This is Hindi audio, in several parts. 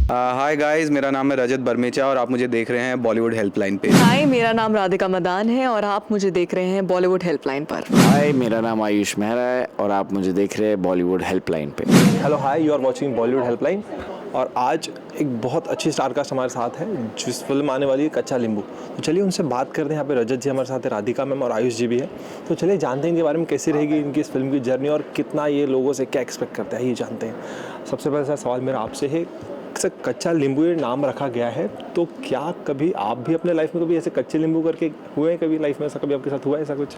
हाय गाइस, मेरा नाम है रजत बरमेचा और आप मुझे देख रहे हैं बॉलीवुड हेल्पलाइन पे। हाय, मेरा नाम राधिका मदान है और आप मुझे देख रहे हैं बॉलीवुड हेल्पलाइन पर। हाय, मेरा नाम आयुष मेहरा है और आप मुझे देख रहे हैं बॉलीवुड हेल्पलाइन पे। Hello hi, you are watching Bollywood helpline. और आज एक बहुत अच्छी स्टारकास्ट हमारे साथ है जिस फिल्म आने वाली है कच्चा नींबू। तो चलिए उनसे बात करते हैं। यहाँ पे रजत जी हमारे साथ है, राधिका मैम और आयुष जी भी है। तो चलिए जानते हैं इनके बारे में कैसी रहेगी इनकी इस फिल्म की जर्नी और कितना ये लोगों से क्या एक्सपेक्ट करते हैं, ये जानते हैं। सबसे पहले सवाल मेरा आपसे है, सर कच्चा नींबू ये नाम रखा गया है, तो क्या कभी आप भी अपने लाइफ में कभी ऐसे कच्चे नींबू करके हुए हैं? कभी लाइफ में ऐसा कभी आपके साथ हुआ है ऐसा कुछ?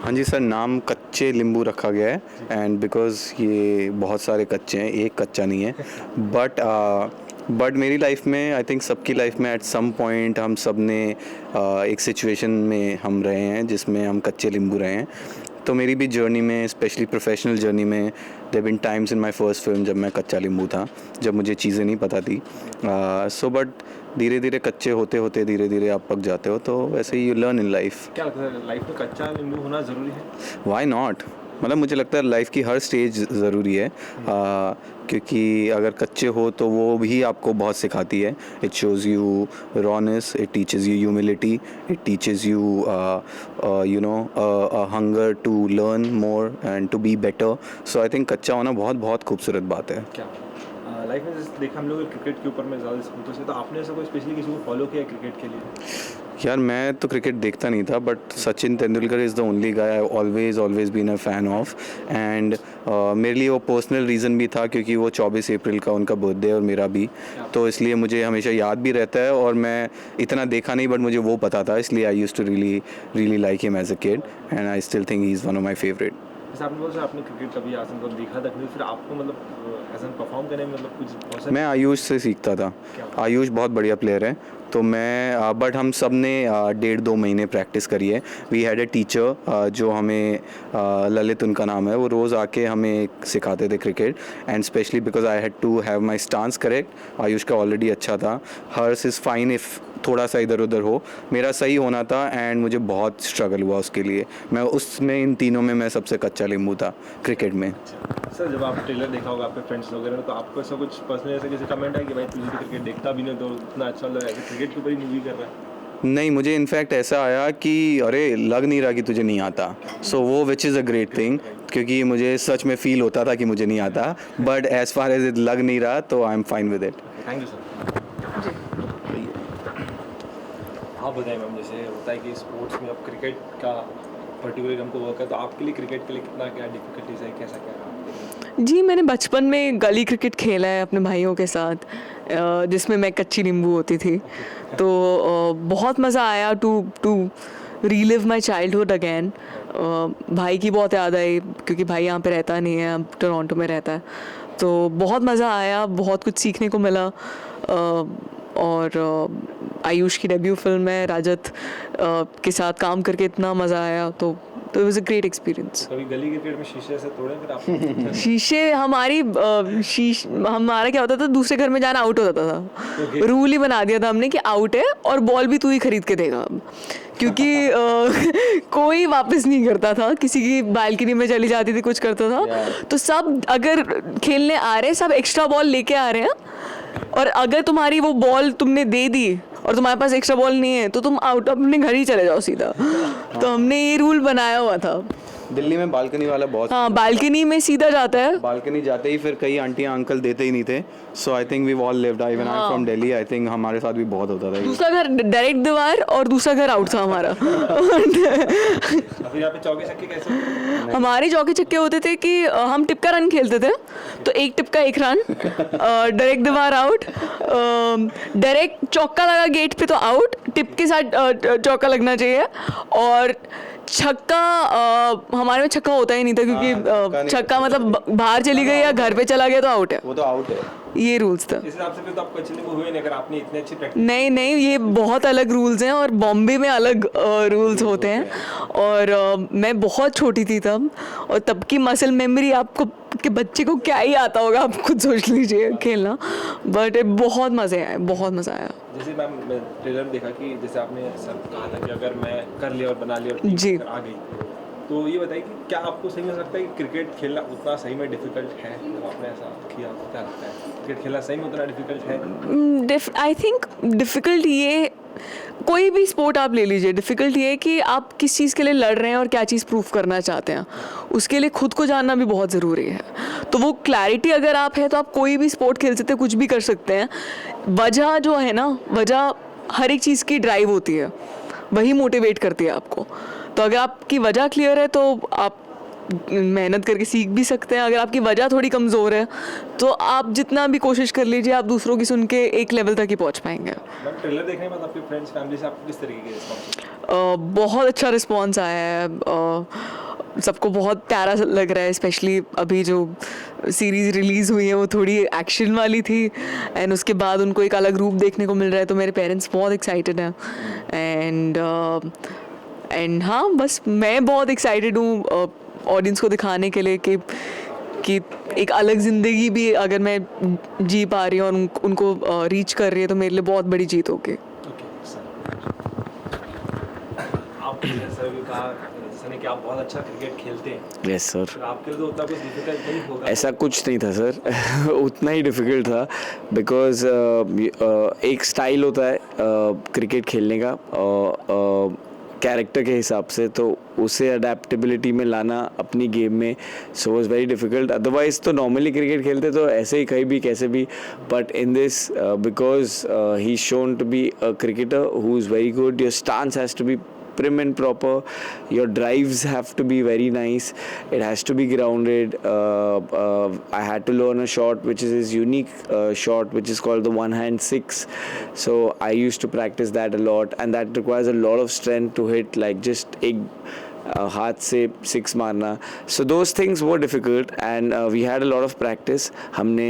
हाँ जी सर, नाम कच्चे नींबू रखा गया है एंड बिकॉज ये बहुत सारे कच्चे हैं, एक कच्चा नहीं है। बट मेरी लाइफ में, आई थिंक सबकी लाइफ में एट सम पॉइंट हम सब ने एक सिचुएशन में हम रहे हैं जिसमें हम कच्चे नींबू रहे हैं। तो मेरी भी जर्नी में, स्पेशली प्रोफेशनल जर्नी में, there been times in my first film जब मैं कच्चा नींबू था, जब मुझे चीज़ें नहीं पता थी। बट धीरे धीरे कच्चे होते होते धीरे धीरे आप पक जाते हो, तो वैसे ही यू लर्न इन लाइफ। क्या लगता है लाइफ में कच्चा नींबू होना ज़रूरी है? वाई नॉट, मतलब मुझे लगता है लाइफ की हर स्टेज ज़रूरी है, क्योंकि अगर कच्चे हो तो वो भी आपको बहुत सिखाती है। It shows you rawness, it teaches you humility, it teaches you you know hunger to learn more and to be better. So I think कच्चा होना बहुत बहुत खूबसूरत बात है। क्या लाइफ में जैसे देखा हम लोग क्रिकेट के ऊपर में ज़्यादा स्पोर्ट्स से, तो आपने ऐसा कोई स्पेशली किसी को फॉलो किया क्रिकेट के लिए? यार मैं तो क्रिकेट देखता नहीं था, but Sachin Tendulkar is the only guy I always been a fan of. And मेरे लिए वो पर्सनल रीज़न भी था क्योंकि वो 24 अप्रैल का उनका बर्थडे और मेरा भी, तो इसलिए मुझे हमेशा याद भी रहता है। और मैं इतना देखा नहीं, बट मुझे वो पता था, इसलिए I used to really like him as a kid and I still think he is one of my favourite. जैसे आपने बोला आपने क्रिकेट कभी आज तक देखा था, फिर आपको मतलब एज एन परफॉर्म करने में मतलब कुछ? मैं आयुष से सीखता था। आयुष बहुत बढ़िया प्लेयर है, तो मैं बट हम सब ने 1.5-2 महीने प्रैक्टिस करी है। वी हैड ए टीचर जो हमें ललित उनका नाम है, वो रोज़ आके हमें सिखाते थे cricket. And specially because I had to have my stance correct. Ayush का ऑलरेडी अच्छा था, हर्स इज़ फाइन इफ़ थोड़ा सा इधर उधर हो, मेरा सही होना था। एंड मुझे बहुत स्ट्रगल हुआ उसके लिए। मैं उसमें इन तीनों में मैं सबसे कच्चा नींबू था क्रिकेट में। सर जब आप ट्रेलर देखा होगा आपके फ्रेंड्स वगैरह ने, तो आपको ऐसा कुछ पर्सनल ऐसा किसी कमेंट है कि भाई तुझे तो क्रिकेट देखता भी नहीं तो इतना अच्छा लग रहा है, क्रिकेट के ऊपर ही मूवी कर रहा है? नहीं, मुझे इनफैक्ट ऐसा आया कि अरे लग नहीं रहा कि तुझे नहीं आता। सो वो which is a great thing, क्योंकि मुझे सच में फील होता था कि मुझे नहीं आता, but as far as it लग नहीं रहा तो I am fine with it. Thank you sir. हाँ बताइए मैम, जैसे होता है कि स्पोर्ट्स में अब क्रिकेट का पर्टिकुलर हमको वर्क है, तो आपके लिए क्रिकेट के लिए कितना क्या डिफिकल्टीज है, कैसा क्या? जी, मैंने बचपन में गली क्रिकेट खेला है अपने भाइयों के साथ, जिसमें मैं कच्ची नींबू होती थी। तो बहुत मज़ा आया to relive my childhood again. भाई की बहुत याद आई क्योंकि भाई यहाँ पे रहता नहीं है, अब टोरंटो में रहता है। तो बहुत मज़ा आया, बहुत कुछ सीखने को मिला। और आयुष की डेब्यू फिल्म है, राजत के साथ काम करके इतना मज़ा आया, तो it was a great experience. कभी गली क्रिकेट में शीशे से तोड़े फिर आप? शीशे हमारा क्या होता था, दूसरे घर में जाना आउट हो जाता था। रूल ही बना दिया था हमने कि आउट है और बॉल भी तू ही खरीद के देगा अब, क्योंकि कोई वापस नहीं करता था। किसी की बालकनी में चली जाती थी, कुछ करता था, तो सब अगर खेलने आ रहे हैं सब एक्स्ट्रा बॉल लेके आ रहे हैं, और अगर तुम्हारी वो बॉल तुमने दे दी और तुम्हारे पास एक्स्ट्रा बॉल नहीं है तो तुम आउट, अपने घर ही चले जाओ सीधा। तो हमने ये रूल बनाया हुआ था। दिल्ली में बालकनी वाला बहुत, हाँ, बालकनी में सीधा जाता है। बालकनी जाते ही फिर कई आंटियां अंकल देते ही नहीं थे। So I think we all lived, even I am from Delhi, I think हमारे साथ भी बहुत होता था। दूसरा घर डायरेक्ट दीवार और दूसरा घर आउट था हमारा। फिर यहाँ पे चौके छक्के कैसे होते? हमारे चौके छक्के होते थे कि हम टिप का रन खेलते थे, तो एक टिप का एक रन, डायरेक्ट दीवार आउट, डायरेक्ट चौका लगा गेट पे तो आउट, टिप के साथ चौका लगना चाहिए। और छक्का, हमारे में छक्का होता ही नहीं था क्योंकि छक्का मतलब बाहर चली गई या घर पे चला गया तो आउट है, वो तो आउट है। ये रूल्स था। इस हिसाब से फिर तो आपको अच्छे हुए नहीं अगर आपने इतनी अच्छी प्रैक्टिस। नहीं, ये बहुत अलग रूल्स हैं और बॉम्बे में अलग रूल्स होते हैं। और मैं बहुत छोटी थी तब, और तब की मसल मेमोरी, आपको कि बच्चे को क्या ही आता होगा, आप खुद सोच लीजिए खेलना। बट बहुत मज़े आए, बहुत मज़ा आया। जैसे मैम ट्रेलर में देखा कि जैसे आपने सर कहा था कि अगर मैं कर लिया और बना लिया और जी। आ गई, तो ये बताइए कि क्या आपको सही में लगता है कि क्रिकेट खेलना उतना सही में डिफिकल्ट है? जब आपने ऐसा किया तो क्या लगता है क्रिकेट खेलना सही में उतना डिफिकल्ट है? आई थिंक डिफ़िकल्ट ये, कोई भी स्पोर्ट आप ले लीजिए, डिफ़िकल्ट ये है कि आप किस चीज़ के लिए लड़ रहे हैं और क्या चीज़ प्रूफ करना चाहते हैं, उसके लिए खुद को जानना भी बहुत ज़रूरी है। तो वो क्लैरिटी अगर आप है तो आप कोई भी स्पोर्ट खेल सकते हैं, कुछ भी कर सकते हैं। वजह जो है ना, वजह हर एक चीज़ की ड्राइव होती है, वही मोटिवेट करती है आपको। तो अगर आपकी वजह क्लियर है तो आप मेहनत करके सीख भी सकते हैं। अगर आपकी वजह थोड़ी कमज़ोर है तो आप जितना भी कोशिश कर लीजिए, आप दूसरों की सुन के एक लेवल तक ही पहुंच पाएंगे। ट्रेलर देखने के बाद आपके फ्रेंड्स फैमिली से आपको किस तरीके के रिस्पॉन्स? बहुत अच्छा रिस्पॉन्स आया है, सबको बहुत प्यारा लग रहा है। स्पेशली अभी जो सीरीज़ रिलीज़ हुई है वो थोड़ी एक्शन वाली थी, एंड उसके बाद उनको एक अलग रूप देखने को मिल रहा है, तो मेरे पेरेंट्स बहुत एक्साइटेड हैं। एंड हाँ, बस मैं बहुत एक्साइटेड हूँ ऑडियंस को दिखाने के लिए कि एक अलग ज़िंदगी भी अगर मैं जी पा रही हूँ और उनको रीच कर रही है, तो मेरे लिए बहुत बड़ी जीत होगी। आप सर भी कहा सर कि आप बहुत अच्छा क्रिकेट खेलते हैं। Yes sir. फिर आपके लिए तो उतना कुछ डिफिकल्ट नहीं होगा? ऐसा कुछ नहीं था सर उतना ही डिफ़िकल्ट था, बिकॉज़ एक स्टाइल होता है क्रिकेट खेलने का कैरेक्टर के हिसाब से, तो उसे अडेप्टेबिलिटी में लाना अपनी गेम में, so was very difficult. Otherwise तो नॉर्मली क्रिकेट खेलते तो ऐसे ही कहीं भी कैसे भी, but in this because he shown to be a cricketer who is very good, your stance has to be prim and proper, your drives have to be very nice, it has to be grounded. I had to learn a shot which is his unique shot, which is called the one hand six, so I used to practice that a lot, and that requires a lot of strength to hit like just एक हाथ से सिक्स मारना। सो दोज थिंग्स वो difficult, and we had a lot of practice. हमने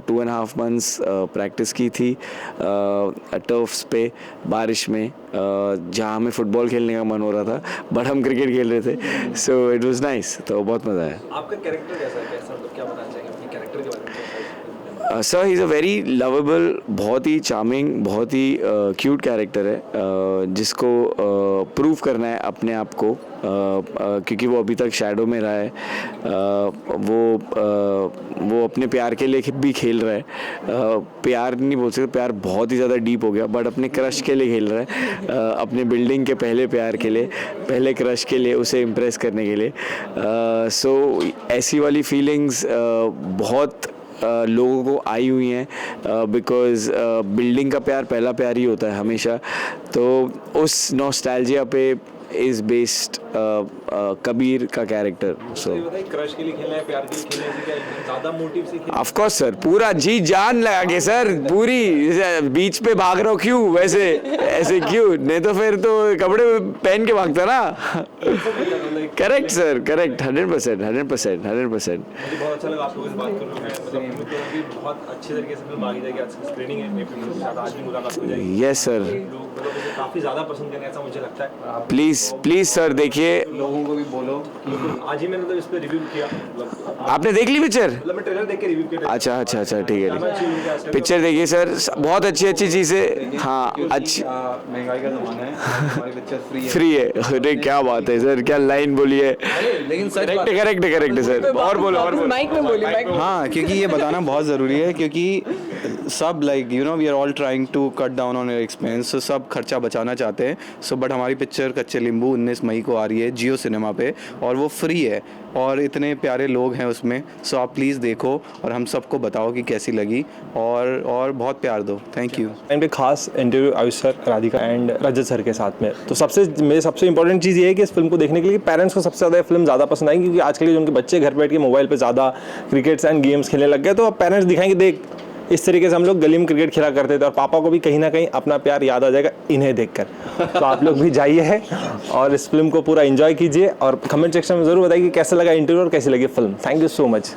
2.5 months प्रैक्टिस की थी टर्फ्स पे बारिश में, जहाँ हमें फ़ुटबॉल खेलने का मन हो रहा था बट हम क्रिकेट खेल रहे थे, सो इट वाज नाइस। तो बहुत मज़ा आया। आपका कैरेक्टर कैसा है? कैसा मतलब क्या बताना चाहेंगे अपने कैरेक्टर के बारे में? Sir he is a very lovable, बहुत ही चार्मिंग, बहुत ही क्यूट कैरेक्टर है, जिसको प्रूव करना है अपने आप को, क्योंकि वो अभी तक शैडो में रहा है। वो अपने प्यार के लिए भी खेल रहा है, प्यार नहीं बोल सकते, प्यार बहुत ही ज़्यादा डीप हो गया, बट अपने क्रश के लिए खेल रहा है, अपने बिल्डिंग के पहले प्यार के लिए, पहले क्रश के लिए, उसे इम्प्रेस करने के लिए। सो ऐसी वाली फीलिंग्स बहुत लोगों को आई हुई हैं, बिकॉज़ बिल्डिंग का प्यार पहला प्यार ही होता है हमेशा। तो उस नॉस्टैल्जिया पे इज़ बेस्ड कबीर का कैरेक्टर। सो क्रश के लिए खेलना है, प्यार के लिए खेलना है, क्या ज़्यादा मोटिव से खेलना? ऑफ कोर्स सर, पूरा जी जान लगा के सर, पूरी बीच पे भाग रहा हूँ क्यों, वैसे ऐसे क्यों, नहीं तो फिर तो कपड़े पहन के भागता ना। Correct sir, correct, 100%। मुझे बहुत अच्छा लगा आप लोगों से बात कर रहे हैं, मतलब बहुत अच्छे तरीके से फिल्म आगे जाएगी, आज स्क्रीनिंग है, मैं फिल्म के साथ आज भी मुलाकात हो जाएगी। यस सर, लोग मतलब इसे काफ़ी ज़्यादा पसंद करेंगे ऐसा मुझे लगता है। प्लीज़ सर देखिए, लोगों को भी बोलो। आज ही मैंने मतलब इस पर रिव्यू किया, मतलब आपने देख ली पिक्चर? मतलब मैं ट्रेलर देख के रिव्यू किया। अच्छा ठीक है, पिक्चर देखिए सर, बहुत अच्छी चीज़ें। हाँ, अच्छी, महंगाई का ज़माना है, हमारी पिक्चर फ्री है। अरे क्या बात है सर, क्या लाइन बोली है, लेकिन करेक्ट है सर, और बोलो। माइक में बोलिए, माइक में। हाँ, क्योंकि ये बताना बहुत ज़रूरी है, क्योंकि सब like you know we are all trying to cut down on your expense, so सब खर्चा बचाना चाहते हैं। सो बट हमारी पिक्चर कच्चे नींबू 19 मई को आ रही है जियो सिनेमा पे, और वो फ्री है, और इतने प्यारे लोग हैं उसमें। सो आप प्लीज़ देखो और हम सबको बताओ कि कैसी लगी, और बहुत प्यार दो। Thank you. एंड पे खास interview Ayush sir, Radhika and Rajat sir के साथ में। तो मेरी सबसे इंपॉर्टेंट चीज़ ये है कि इस फिल्म को देखने के लिए पेरेंट्स को सबसे ज़्यादा फिल्म ज़्यादा पसंद आएगी, क्योंकि आज के लिए उनके बच्चे घर बैठ के मोबाइल पे ज़्यादा क्रिकेट्स एंड गेम्स खेलने लग गए, तो अब पेरेंट्स दिखाएंगे देख इस तरीके से हम लोग गली में क्रिकेट खेला करते थे, और पापा को भी कहीं ना कहीं अपना प्यार याद आ जाएगा इन्हें देखकर। तो आप लोग भी जाइए और इस फिल्म को पूरा एंजॉय कीजिए, और कमेंट सेक्शन में ज़रूर बताइए कि कैसा लगा इंटरव्यू और कैसी लगी film. Thank you so much.